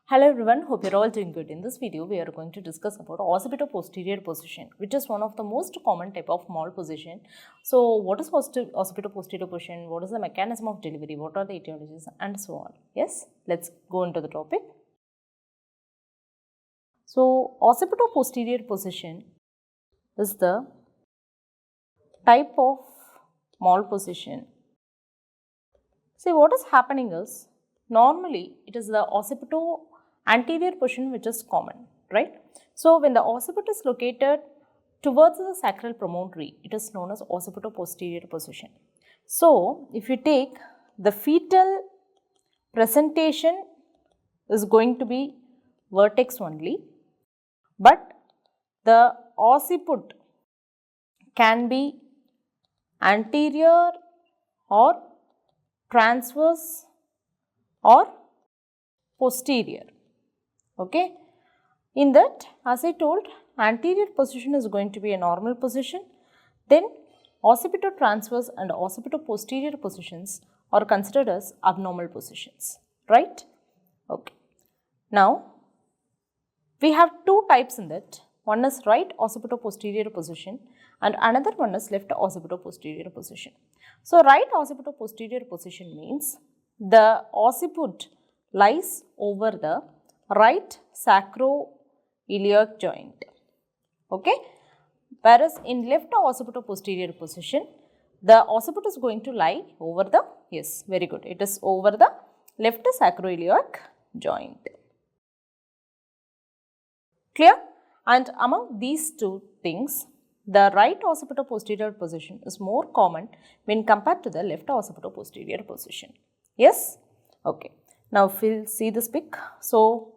Hello everyone, hope you're all doing good. In this video, we are going to discuss about occipito-posterior position, which is one of the most common type of malposition. So, what is occipito-posterior position? What is the mechanism of delivery? What are the etiologies and so on? Yes, let's go into the topic. So, occipito-posterior position is the type of malposition. See, what is happening is, normally it is the occipito anterior position which is common, right? So, when the occiput is located towards the sacral promontory, it is known as occipito-posterior position. So, if you take the fetal presentation is going to be vertex only, but the occiput can be anterior or transverse or posterior. Okay. In that, as I told, anterior position is going to be a normal position. Then occipito-transverse and occipito-posterior positions are considered as abnormal positions, right? Okay. Now, we have two types in that. One is right occipito-posterior position and another one is left occipito-posterior position. So, right occipito-posterior position means the occiput lies over the right sacroiliac joint, okay, whereas in left occipito-posterior position, the occiput is going to lie over the, yes, very good, it is over the left sacroiliac joint. Clear? And among these two things, the right occipito-posterior position is more common when compared to the left occipito-posterior position. Yes? Okay. Now, if we'll see this pic, so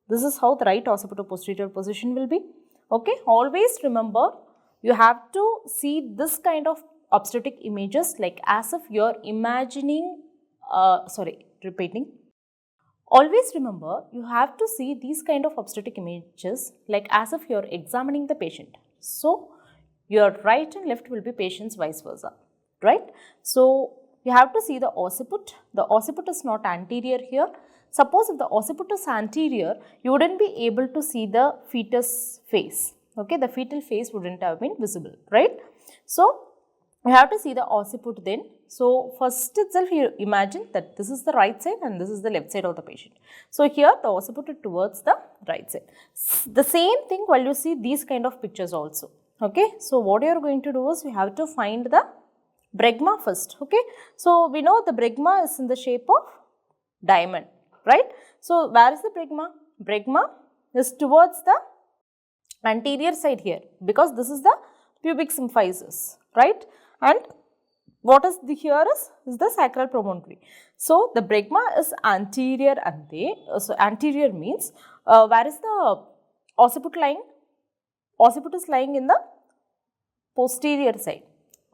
this is how the right occipito-posterior position will be. Okay, always remember you have to see this kind of obstetric images like as if you're imagining, Always remember you have to see these kind of obstetric images like as if you're examining the patient. So, your right and left will be patients vice versa, right? So, you have to see the occiput. The occiput is not anterior here. Suppose if the occiput is anterior, you wouldn't be able to see the fetus face. Okay, the fetal face wouldn't have been visible, right? So, you have to see the occiput then. So, first itself you imagine that this is the right side and this is the left side of the patient. So, here the occiput is towards the right side. The same thing while you see these kind of pictures also. Okay, so what you are going to do is we have to find the bregma first. Okay, so we know the bregma is in the shape of diamond, right? So, where is the bregma? Bregma is towards the anterior side here because this is the pubic symphysis, right? And what is the here is the sacral promontory. So, the bregma is anterior and so anterior means where is the occiput lying? Occiput is lying in the posterior side.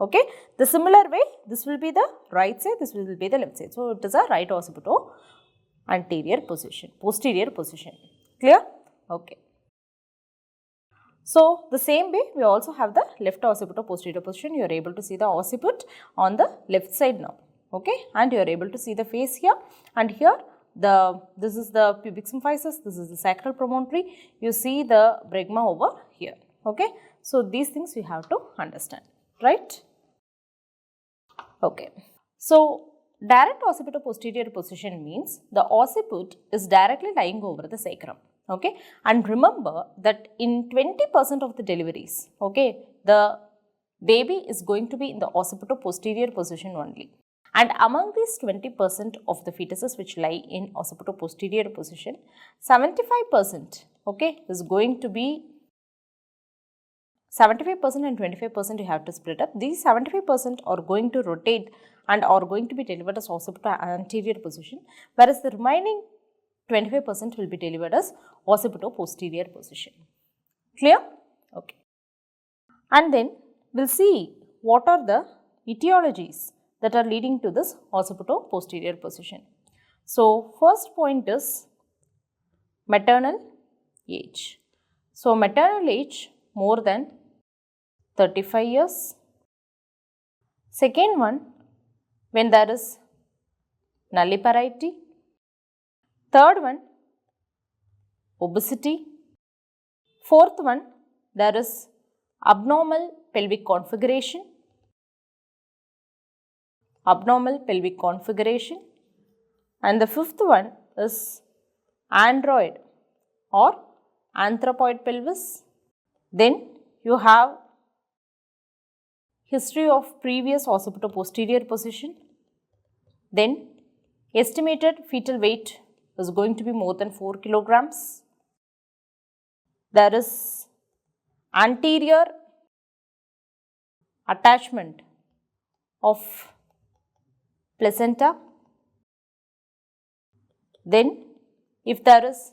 Okay, the similar way this will be the right side, this will be the left side. So, it is a right occipito anterior position, posterior position. Clear? Okay. So, the same way we also have the left occipito-posterior position. You are able to see the occiput on the left side now. Okay, and you are able to see the face here, and here this is the pubic symphysis, this is the sacral promontory. You see the bregma over here. Okay, so these things we have to understand, right? Okay, so direct occipito-posterior position means the occiput is directly lying over the sacrum. Okay, and remember that in 20% of the deliveries, okay, the baby is going to be in the occipito-posterior position only. And among these 20% of the fetuses which lie in occipito-posterior position, 75%, okay, is going to be 75% and 25% you have to split up. These 75% are going to rotate and are going to be delivered as occipito-anterior position, whereas the remaining 25% will be delivered as occipito-posterior position. Clear? Okay. And then we will see what are the etiologies that are leading to this occipito-posterior position. So, first point is maternal age. So, maternal age more than 35 years. Second one, when there is nulliparity. Third one, obesity. Fourth one, there is abnormal pelvic configuration. Abnormal pelvic configuration. And the fifth one is android or anthropoid pelvis. Then you have history of previous occipito-posterior position. Then estimated fetal weight is going to be more than 4 kilograms. There is anterior attachment of placenta. Then if there is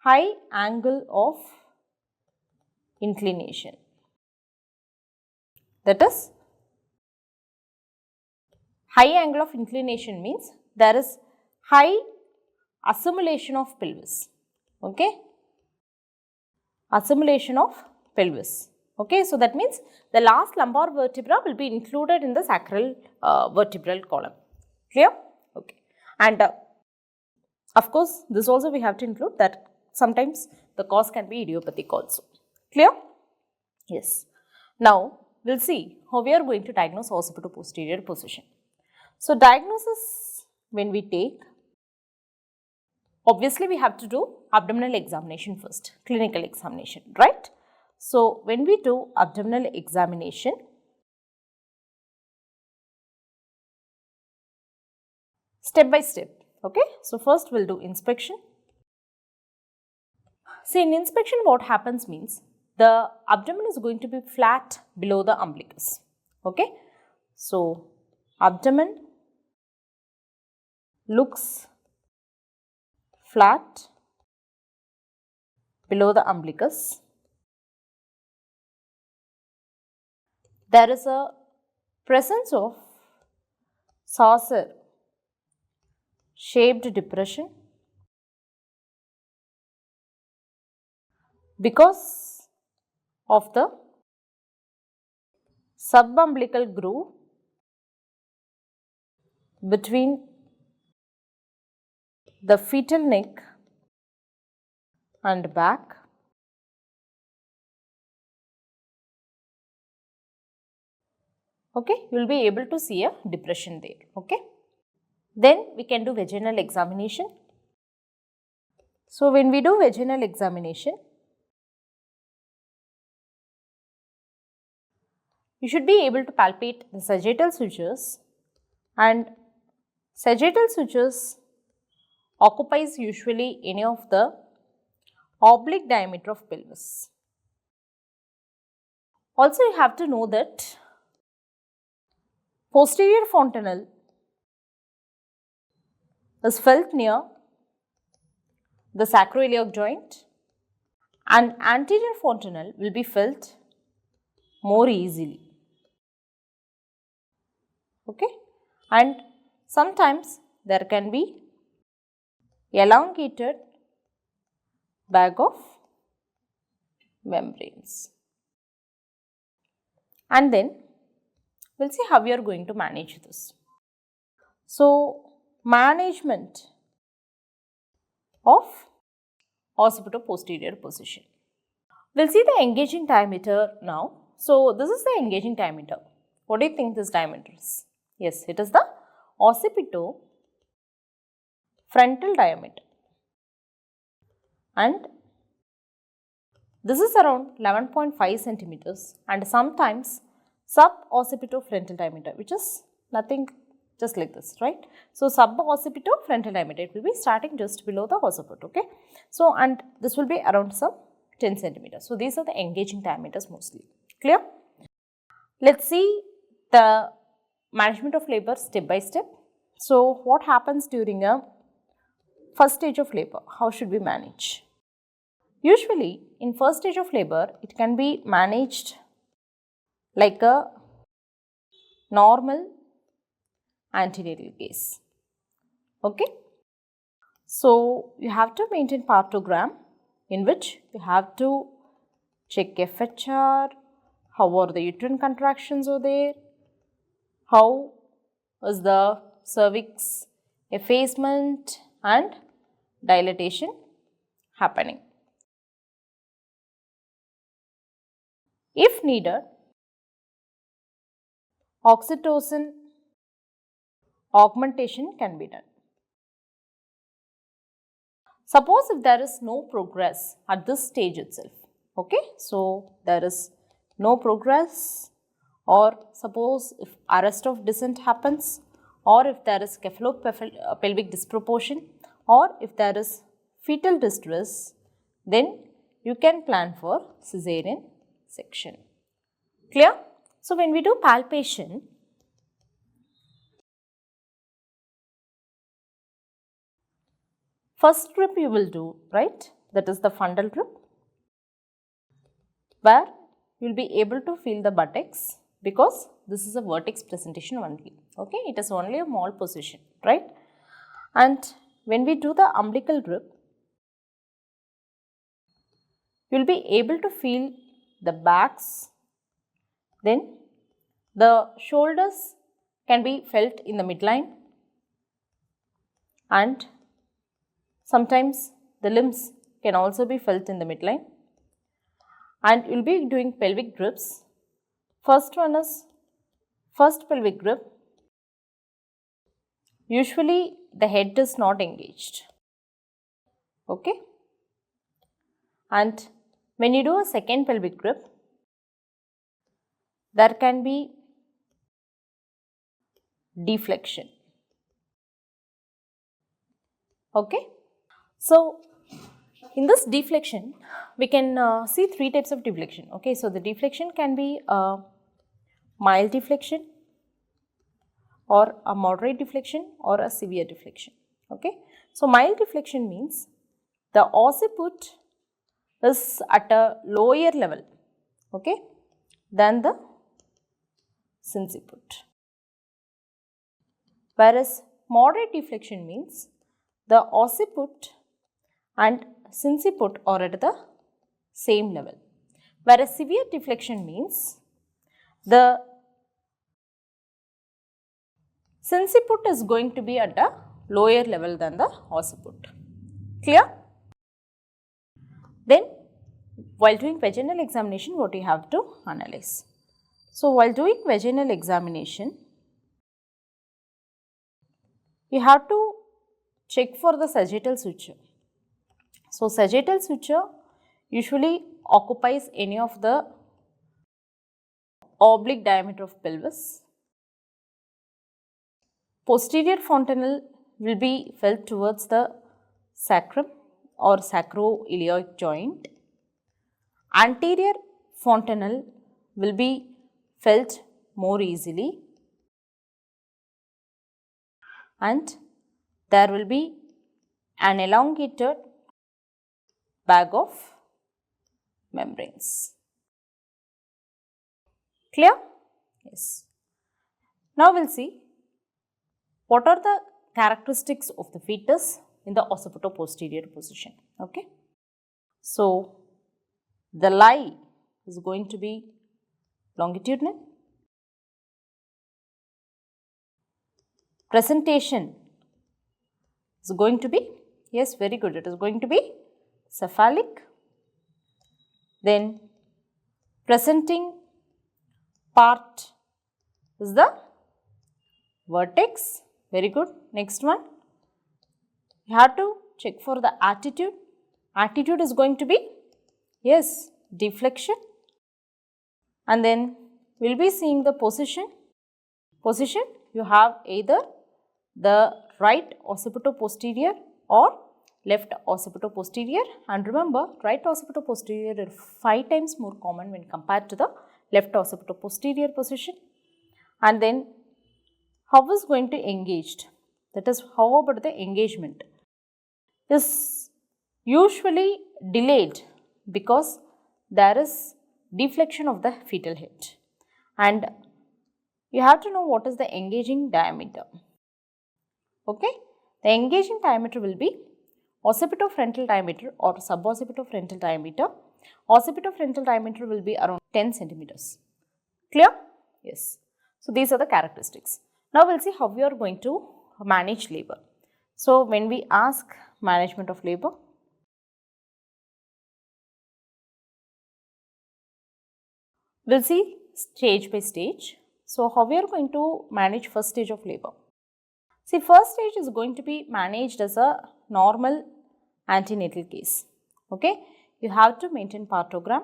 high angle of inclination, that is, high angle of inclination means there is high assimilation of pelvis, okay, assimilation of pelvis, okay. So that means the last lumbar vertebra will be included in the sacral vertebral column, clear, okay. And of course, this also we have to include that sometimes the cause can be idiopathic also, clear, yes. Now we will see how we are going to diagnose occipito-posterior position. So diagnosis, when we take, obviously we have to do abdominal examination first, clinical examination, right. So when we do abdominal examination, step by step, okay. So first we will do inspection. See, in inspection what happens means the abdomen is going to be flat below the umbilicus, okay. So abdomen looks flat below the umbilicus. There is a presence of saucer shaped depression because of the subumbilical groove between the fetal neck and back. Okay, you will be able to see a depression there, okay. Then we can do vaginal examination. So when we do vaginal examination, you should be able to palpate the sagittal sutures, and sagittal sutures occupies usually any of the oblique diameter of pelvis. Also you have to know that posterior fontanelle is felt near the sacroiliac joint and anterior fontanelle will be felt more easily, okay. And sometimes there can be elongated bag of membranes. And then we will see how we are going to manage this. So management of occipito-posterior position. We will see the engaging diameter now. So this is the engaging diameter. What do you think this diameter is? Yes, it is the occipito-frontal diameter, and this is around 11.5 centimeters, and sometimes sub-occipito-frontal diameter, which is nothing, just like this, right. So sub-occipito-frontal diameter, it will be starting just below the occiput, okay. So and this will be around some 10 centimeters. So these are the engaging diameters mostly, clear. Let's see the management of labor step by step. So what happens during a first stage of labor? How should we manage? Usually in first stage of labor, it can be managed like a normal antenatal case, okay. So you have to maintain partogram in which you have to check FHR, how are the uterine contractions are there, how is the cervix effacement and dilatation happening, If needed, oxytocin augmentation can be done. Suppose if there is no progress at this stage itself, okay, so there is no progress, or suppose if arrest of descent happens, or if there is cephalopelvic disproportion, or if there is fetal distress, then you can plan for cesarean section. Clear? So, when we do palpation, first grip you will do, right, that is the fundal grip, where you will be able to feel the buttocks, because this is a vertex presentation only, okay, it is only a malposition, right. And when we do the umbilical grip, you will be able to feel the backs, then the shoulders can be felt in the midline, and sometimes the limbs can also be felt in the midline, and you will be doing pelvic grips. First one is first pelvic grip. Usually the head is not engaged, okay, and when you do a second pelvic grip, there can be deflection, okay. So, in this deflection, we can see three types of deflection, okay. So, the deflection can be a mild deflection, or a moderate deflection, or a severe deflection, okay. So, mild deflection means the occiput is at a lower level, okay, than the synciput. Whereas moderate deflection means the occiput and synciput are at the same level. Whereas severe deflection means the synciput is going to be at a lower level than the occiput. Clear? Then, while doing vaginal examination, what you have to analyze? So, while doing vaginal examination, you have to check for the sagittal suture. So, sagittal suture usually occupies any of the oblique diameter of pelvis. Posterior fontanelle will be felt towards the sacrum or sacroiliac joint. Anterior fontanelle will be felt more easily, and there will be an elongated bag of membranes. Clear? Yes. Now, we will see what are the characteristics of the fetus in the occipito-posterior position. Okay. So, the lie is going to be longitudinal. Presentation is going to be, yes, very good, it is going to be cephalic. Then presenting part is the vertex, very good. Next one, you have to check for the attitude. Attitude is going to be, yes, deflection. And then we will be seeing the position. Position, you have either the right occipito-posterior or left occipito-posterior, and remember, right occipito-posterior is 5 times more common when compared to the left occipito-posterior position. And then how is going to engaged, that is, how about the engagement is usually delayed because there is deflection of the fetal head, and you have to know what is the engaging diameter. Okay, the engaging diameter will be occipitofrontal diameter or suboccipitofrontal diameter. Occipitofrontal diameter will be around 10 centimeters. Clear? Yes. So, these are the characteristics. Now, we will see how we are going to manage labor. So, when we ask management of labor, We'll see stage by stage. So, how we are going to manage first stage of labor? See, first stage is going to be managed as a normal antenatal case. Okay, you have to maintain partogram,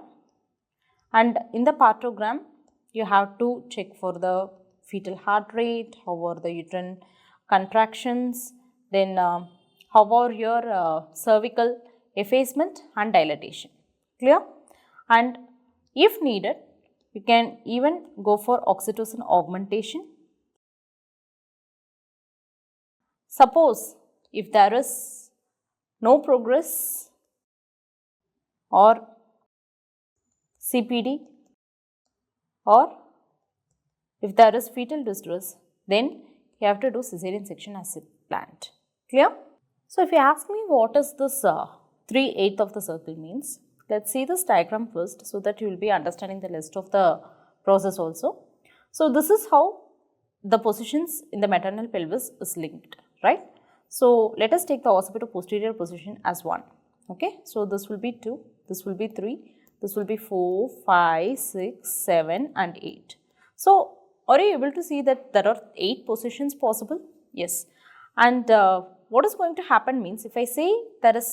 and in the partogram you have to check for the fetal heart rate, how are the uterine contractions, then how are your cervical effacement and dilatation. Clear? And if needed, you can even go for oxytocin augmentation. Suppose if there is no progress or CPD, or if there is fetal distress, then you have to do cesarean section as planned. Clear? So, if you ask me what is this 3/8 of the circle means, let's see this diagram first so that you will be understanding the rest of the process also. So, this is how the positions in the maternal pelvis is linked, right? So, let us take the occipito-posterior position as 1. Okay. So, this will be 2, this will be 3, this will be 4, 5, 6, 7 and 8. So, are you able to see that there are 8 positions possible? Yes. And what is going to happen means, if I say there is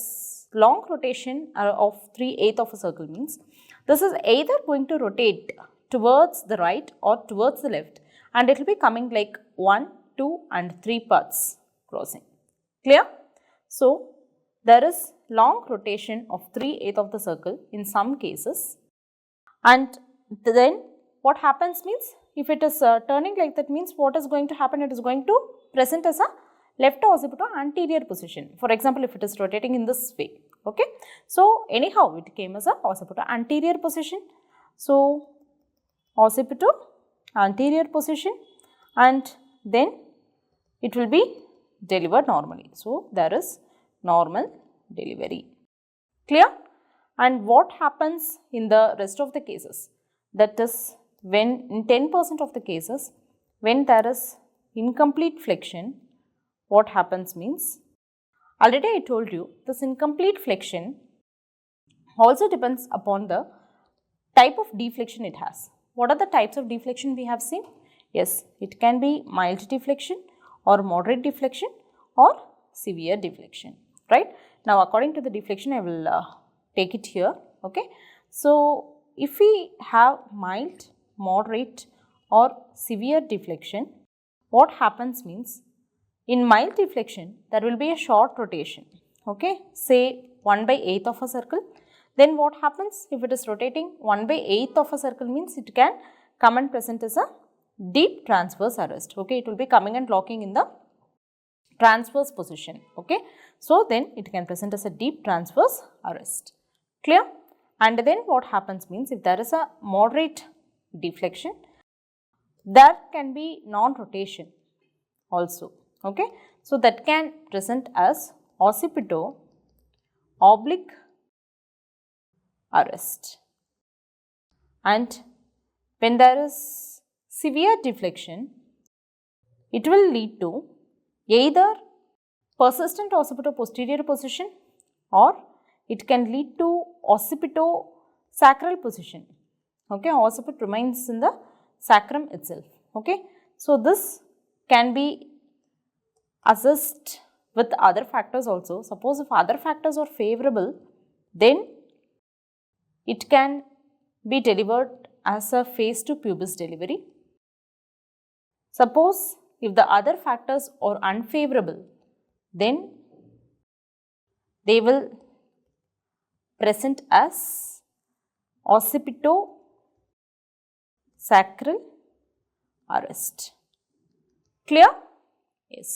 long rotation of 3/8 of a circle means, this is either going to rotate towards the right or towards the left, and it will be coming like 1, 2 and 3 parts crossing. Clear? So, there is long rotation of 3/8 of the circle in some cases, and then what happens means, if it is turning like that means, what is going to happen? It is going to present as a left occipito anterior position. For example, if it is rotating in this way. Okay. So, anyhow it came as a occipito anterior position. So, occipito anterior position, and then it will be delivered normally. So, there is normal delivery. Clear? And what happens in the rest of the cases? That is, when in 10% of the cases, when there is incomplete flexion, what happens means, already I told you, this incomplete flexion also depends upon the type of deflection it has. What are the types of deflection we have seen? Yes, it can be mild deflection or moderate deflection or severe deflection, right? Now, according to the deflection, I will take it here. Okay. So, if we have mild, moderate or severe deflection, what happens means, in mild deflection, there will be a short rotation, okay, say 1/8 of a circle. Then what happens, if it is rotating 1/8 of a circle means, it can come and present as a deep transverse arrest, okay, it will be coming and locking in the transverse position, okay. So, then it can present as a deep transverse arrest. Clear? And then what happens means, if there is a moderate deflection, there can be non-rotation also. Okay. So, that can present as occipito oblique arrest. And when there is severe deflection, it will lead to either persistent occipito-posterior position, or it can lead to occipito-sacral position. Okay. Occiput remains in the sacrum itself. Okay. So, this can be assessed with other factors also. Suppose if other factors are favorable, then it can be delivered as a phase to pubis delivery. Suppose if the other factors are unfavorable, then they will present as occipito-sacral arrest. Clear? Yes.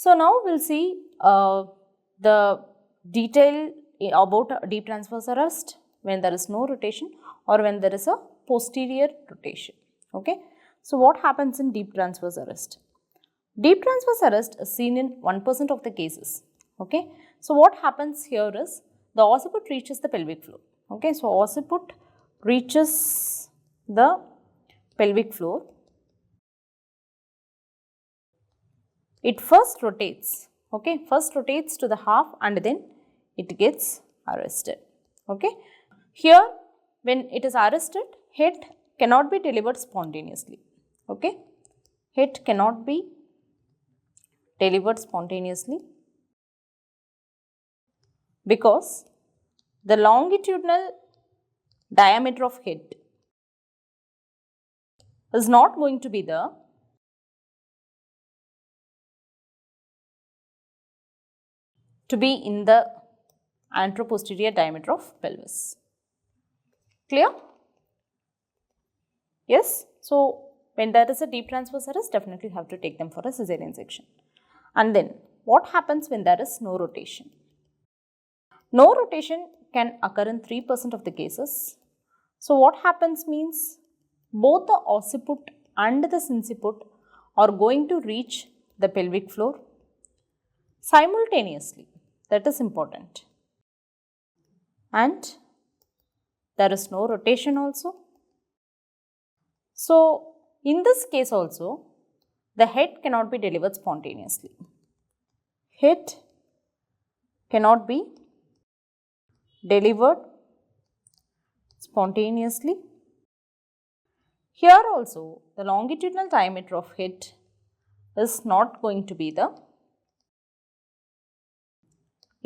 So, now we will see the detail about deep transverse arrest when there is no rotation or when there is a posterior rotation. Okay. So, what happens in deep transverse arrest? Deep transverse arrest is seen in 1% of the cases. Okay. So, what happens here is the occiput reaches the pelvic floor. Okay. So, occiput reaches the pelvic floor. It first rotates, okay, first rotates to the half and then it gets arrested, okay. Here when it is arrested, head cannot be delivered spontaneously. Okay, head cannot be delivered spontaneously because the longitudinal diameter of head is not going to be in the anteroposterior diameter of pelvis. Clear? Yes. So, when there is a deep transverse arrest, definitely have to take them for a cesarean section. And then, what happens when there is no rotation? No rotation can occur in 3% of the cases. So, what happens means both the occiput and the symphysis are going to reach the pelvic floor simultaneously. That is important. And there is no rotation also. So, in this case also, the head cannot be delivered spontaneously. Head cannot be delivered spontaneously. Here also, the longitudinal diameter of head is not going to be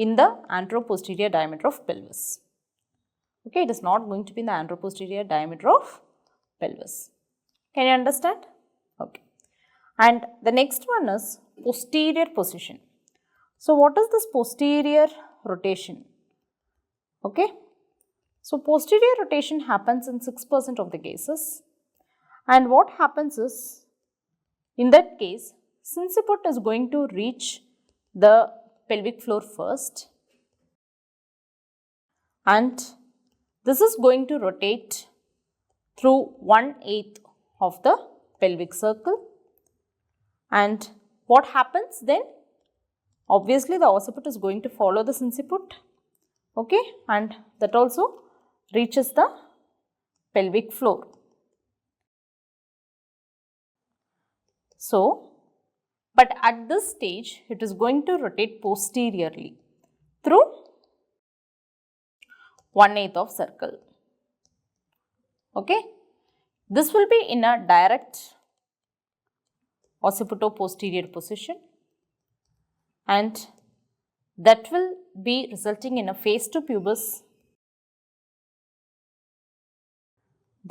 in the anteroposterior diameter of pelvis. Okay, it is not going to be in the anteroposterior diameter of pelvis. Can you understand? Okay. And the next one is posterior position. So, what is this posterior rotation? Okay. So, posterior rotation happens in 6% of the cases. And what happens is, in that case, symphysis is going to reach the pelvic floor first, and this is going to rotate through 1/8 of the pelvic circle. And what happens then? Obviously, the occiput is going to follow the symphysis, okay, and that also reaches the pelvic floor. So, but at this stage, it is going to rotate posteriorly through 1/8 of circle. Okay, this will be in a direct occipito-posterior position, and that will be resulting in a phase to pubis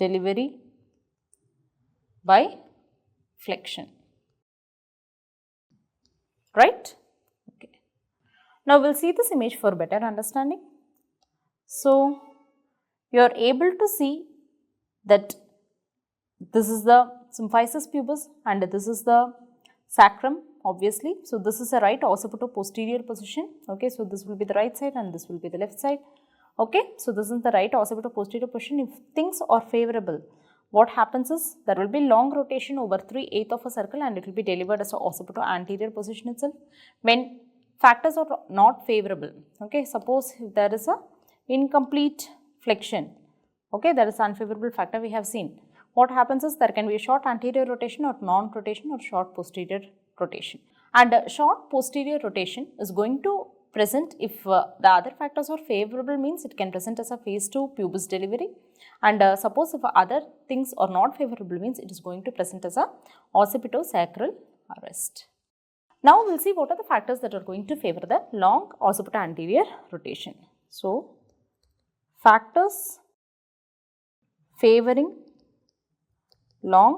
delivery by flexion. Right? Okay. Now, we will see this image for better understanding. So, you are able to see that this is the symphysis pubis and this is the sacrum, obviously. So, this is a right occipito-posterior position. Okay. So, this will be the right side and this will be the left side. Okay. So, this is the right occipito-posterior position. If things are favorable, what happens is there will be long rotation over 3/8 of a circle and it will be delivered as a occipito-anterior position itself. When factors are not favorable, okay, suppose if there is a incomplete flexion, okay, there is unfavorable factor we have seen. What happens is there can be a short anterior rotation or non-rotation or short posterior rotation. And short posterior rotation is going to present if the other factors are favorable, means it can present as a phase to pubis delivery, and suppose if other things are not favorable, means it is going to present as a occipito-sacral arrest. Now, we will see what are the factors that are going to favor the long occipito-anterior rotation. So, factors favoring long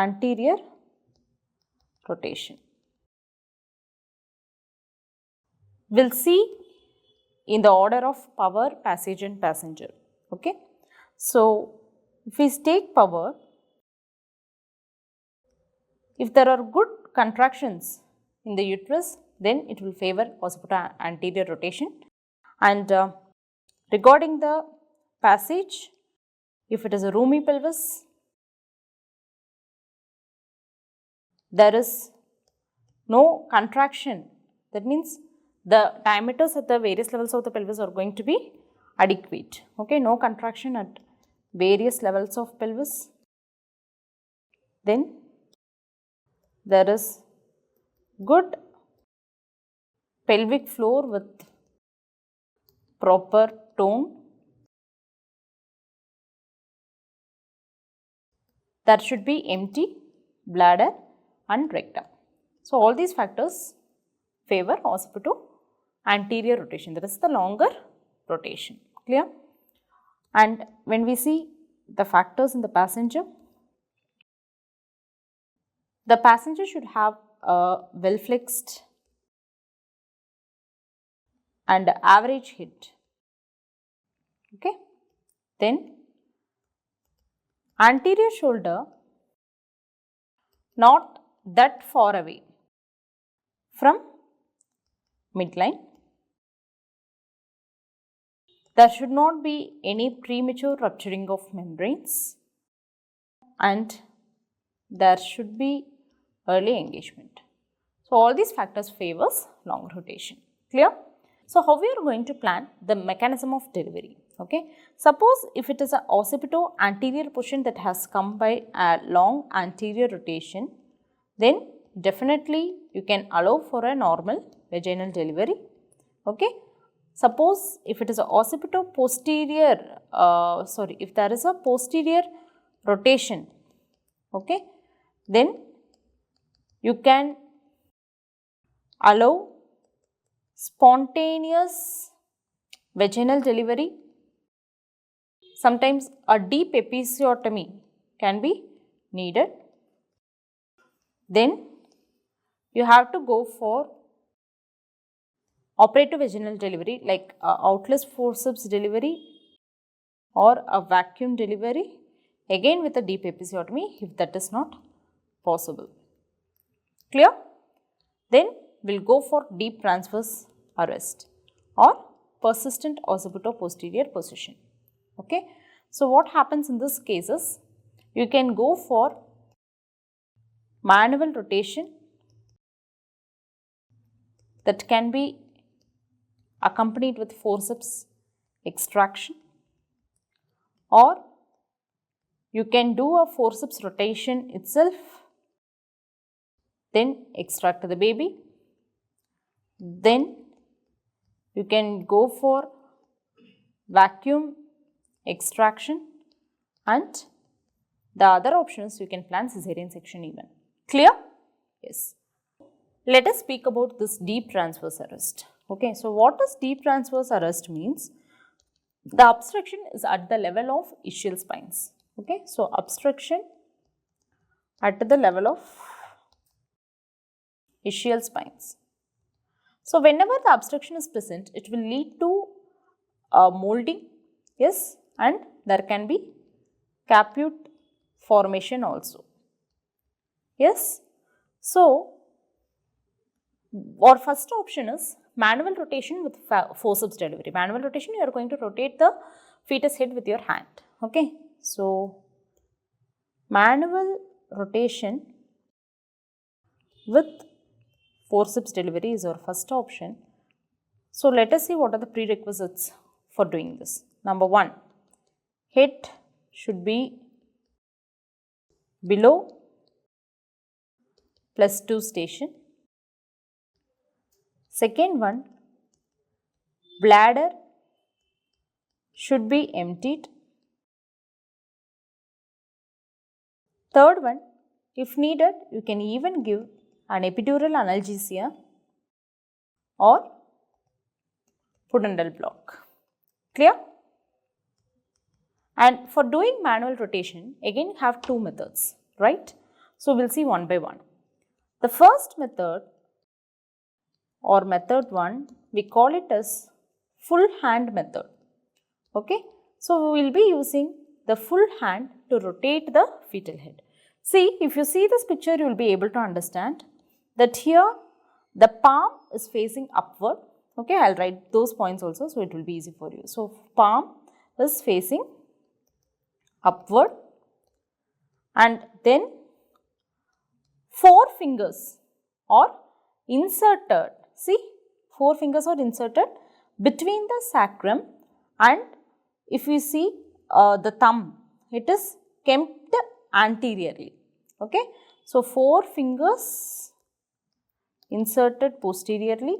anterior rotation. We will see in the order of power, passage and passenger. Okay. So, if we take power, if there are good contractions in the uterus, then it will favor occipito-anterior rotation. And regarding the passage, if it is a roomy pelvis, there is no contraction. That means the diameters at the various levels of the pelvis are going to be adequate. Okay, no contraction at various levels of pelvis. Then there is good pelvic floor with proper tone. there should be empty bladder and rectum. So, all these factors favor occipito-anterior rotation, that is the longer rotation, clear? And when we see the factors in the passenger should have a well flexed and average height, okay. Then anterior shoulder not that far away from midline. There should not be any premature rupturing of membranes and there should be early engagement. So, all these factors favors long rotation, clear? So, how we are going to plan the mechanism of delivery, okay? Suppose if it is an occipito-anterior position that has come by a long anterior rotation, then definitely you can allow for a normal vaginal delivery, okay? Suppose if it is a occipito-posterior, if there is a posterior rotation, okay, then you can allow spontaneous vaginal delivery. Sometimes a deep episiotomy can be needed. Then you have to go for operative vaginal delivery like outless forceps delivery or a vacuum delivery, again with a deep episiotomy if that is not possible, clear? Then we will go for deep transverse arrest or persistent occipito-posterior position, okay. So, what happens in this cases, you can go for manual rotation that can be accompanied with forceps extraction, or you can do a forceps rotation itself, then extract the baby. Then you can go for vacuum extraction and the other options you can plan cesarean section even, clear? Yes. Let us speak about this deep transverse arrest, okay. So, what does deep transverse arrest means? The obstruction is at the level of ischial spines, okay. So, obstruction at the level of ischial spines. So, whenever the obstruction is present, it will lead to molding, yes, and there can be caput formation also, yes. So, our first option is manual rotation with forceps delivery. Manual rotation, you are going to rotate the fetus head with your hand, okay. So, manual rotation with forceps delivery is our first option. So, let us see what are the prerequisites for doing this. Number 1, head should be below +2 station. Second one, bladder should be emptied. Third one, if needed, you can even give an epidural analgesia or pudendal block, clear? And for doing manual rotation, again you have two methods, right? So, we will see one by one. The first method or method 1, we call it as full hand method, okay. So, we will be using the full hand to rotate the fetal head. See, if you see this picture, you will be able to understand that here the palm is facing upward, okay. I will write those points also, so it will be easy for you. So, palm is facing upward and then 4 fingers are inserted, see 4 fingers are inserted between the sacrum and if you see the thumb, it is kept anteriorly, okay. So, 4 fingers inserted posteriorly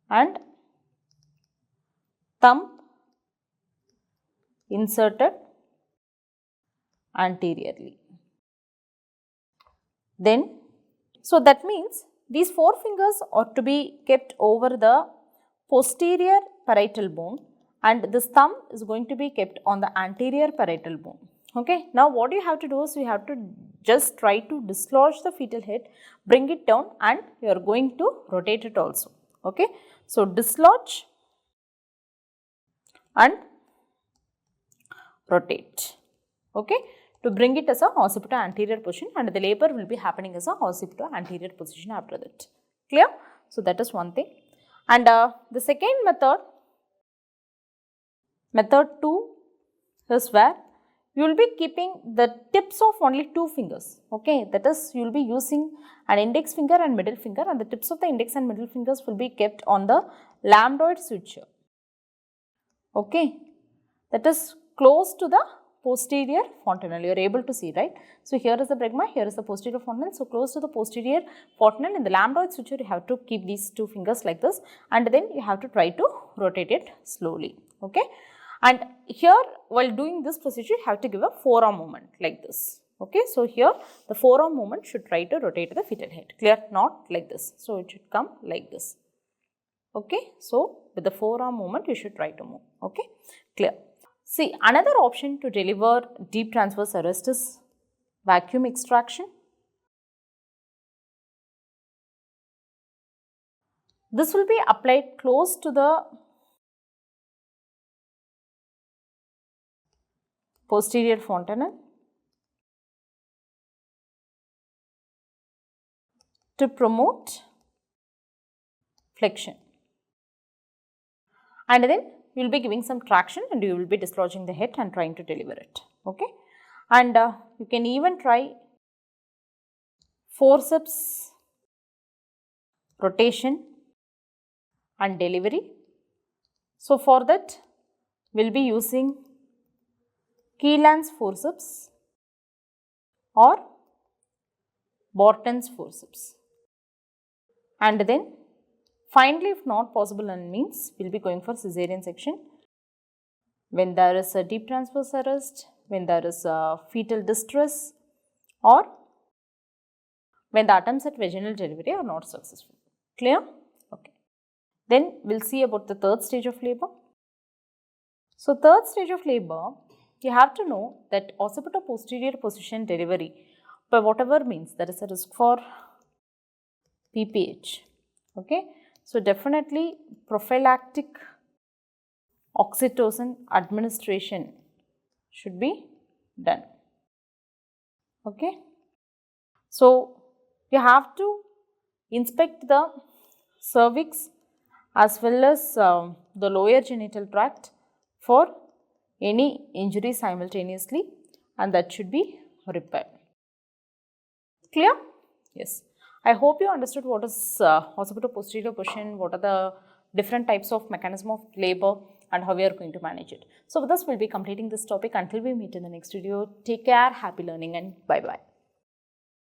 and thumb inserted anteriorly. Then, so that means these 4 fingers are to be kept over the posterior parietal bone and this thumb is going to be kept on the anterior parietal bone. Okay. Now, what you have to do is you have to just try to dislodge the fetal head, bring it down and you are going to rotate it also. Okay. So, dislodge and rotate. Okay. To bring it as a occipito-anterior position and the labor will be happening as a occipito-anterior position after that. Clear? So, that is one thing. And the second method, method 2 is where you will be keeping the tips of only 2 fingers. Okay, that is you will be using an index finger and middle finger and the tips of the index and middle fingers will be kept on the lambdoid suture. Okay, that is close to the posterior fontanelle, you are able to see, right. So, here is the bregma, here is the posterior fontanelle. So, close to the posterior fontanelle in the lambdoid suture you have to keep these 2 fingers like this and then you have to try to rotate it slowly. Okay. And here while doing this procedure you have to give a forearm movement like this. Okay. So, here the forearm movement should try to rotate the fetal head, clear, not like this. So, it should come like this. Okay. So, with the forearm movement you should try to move. Okay. Clear. See, another option to deliver deep transverse arrest is vacuum extraction. This will be applied close to the posterior fontanelle to promote flexion. And then you will be giving some traction and you will be dislodging the head and trying to deliver it. Okay. And you can even try forceps rotation and delivery. So, for that we will be using Keelan's forceps or Borton's forceps. And then finally, if not possible and means, we will be going for caesarean section when there is a deep transverse arrest, when there is a fetal distress or when the attempts at vaginal delivery are not successful. Clear? Okay. Then we will see about the third stage of labor. So, third stage of labor, you have to know that occipito-posterior position delivery by whatever means there is a risk for PPH. Okay. So, definitely prophylactic oxytocin administration should be done. Okay. So, you have to inspect the cervix as well as the lower genital tract for any injury simultaneously and that should be repaired. Clear? Yes. I hope you understood what is occipito-posterior position, what are the different types of mechanism of labor and how we are going to manage it. So, with this we will be completing this topic. Until we meet in the next video, take care, happy learning and bye-bye.